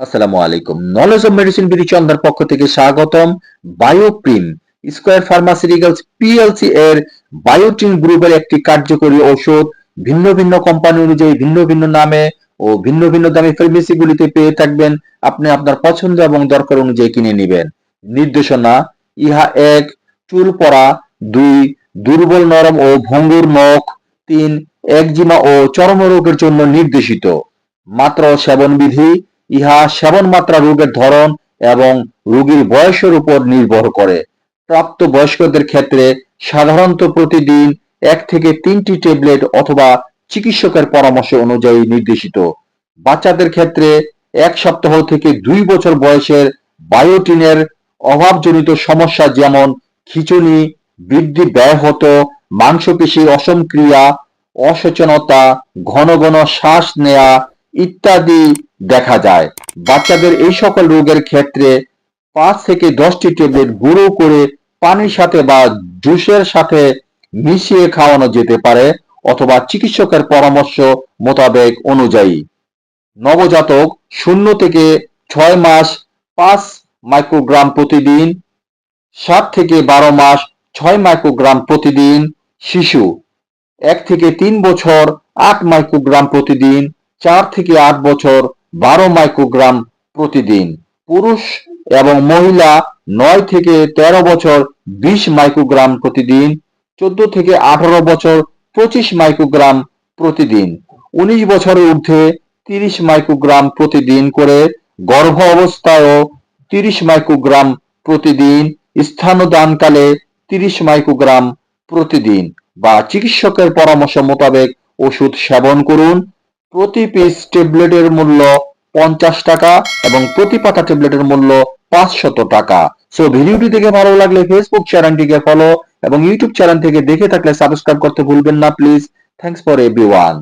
আসসালামু আলাইকুম। Knowledge of medicine BD চন্দ্রার পক্ষ থেকে স্বাগতম। বায়োপ্রিম স্কয়ার ফার্মাসিউটিক্যালস পিএলসি এর বায়োটিন গ্রুপের একটি কার্যকরী ঔষধ ভিন্ন ভিন্ন কোম্পানি অনুযায়ী ভিন্ন ভিন্ন নামে ও ভিন্ন ভিন্ন দামে ফার্মেসিগুলিতে পেয়ে থাকবেন। আপনি আপনার পছন্দ এবং দরকার অনুযায়ী কিনে নেবেন। নির্দেশনা: ইহা ১. চুল পড়া, ২. দুর্বল নরম ও ভঙ্গুর নখ, ৩. একজিমা ও চর্মরোগের জন্য নির্দেশিত। মাত্রা ও সেবন বিধি: ইহা সেবন মাত্রা রোগের ধরন এবং রোগীর বয়সের উপর নির্ভর করে। প্রাপ্তবয়স্কদের ক্ষেত্রে সাধারণত প্রতিদিন ১ থেকে ৩টি ট্যাবলেট অথবা চিকিৎসকের পরামর্শ অনুযায়ী নির্দেশিত। বাচ্চাদের ক্ষেত্রে ১ সপ্তাহ থেকে ২ বছর বয়সের বায়োটিনের অভাবজনিত সমস্যা যেমন খিঁচুনি, বৃদ্ধি ব্যাহত, মাংসপেশির অসমক্রিয়া, অসচেতনতা, ঘন ঘন শ্বাস নেয়া ইত্যাদি দেখা যায়। বাচ্চাদের এই সকল রোগের ক্ষেত্রে ৫ থেকে ১০টি ট্যাবলেট গুঁড়ো করে পানির সাথে বা জুসের সাথে মিশিয়ে খাওয়ানো যেতে পারে অথবা চিকিৎসকের পরামর্শ মোতাবেক অনুযায়ী। নবজাতক ০ থেকে ৬ মাস ৫ মাইক্রোগ্রাম প্রতিদিন, ৭ থেকে ১২ মাস ৬ মাইক্রোগ্রাম প্রতিদিন, শিশু ১ থেকে ৩ বছর ৮ মাইক্রোগ্রাম প্রতিদিন, ৪ থেকে ৮ বছর ১২ মাইক্রোগ্রাম প্রতিদিন, পুরুষ এবং মহিলা ৯ থেকে ১৩ বছর ২০ মাইক্রোগ্রাম প্রতিদিন, ১৪ থেকে ১৮ বছর ২৫ মাইক্রোগ্রাম প্রতিদিন, ১৯ বছরের ঊর্ধ্বে ৩০ মাইক্রোগ্রাম প্রতিদিন করে, গর্ভ অবস্থায়ও ৩০ মাইক্রোগ্রাম প্রতিদিন, স্তন্যদানকালে ৩০ মাইক্রোগ্রাম প্রতিদিন বা চিকিৎসকের পরামর্শ মোতাবেক ওষুধ সেবন করুন। প্রতি পিস ট্যাবলেটের মূল্য ৫০ টাকা এবং প্রতি পাতা ট্যাবলেটের মূল্য ৫০০ টাকা। সো ভিডিওটি দেখে ভালো লাগলে ফেসবুক চ্যানেলটিকে ফলো এবং ইউটিউব চ্যানেল থেকে দেখে থাকলে সাবস্ক্রাইব করতে ভুলবেন না প্লিজ। Thanks for everyone.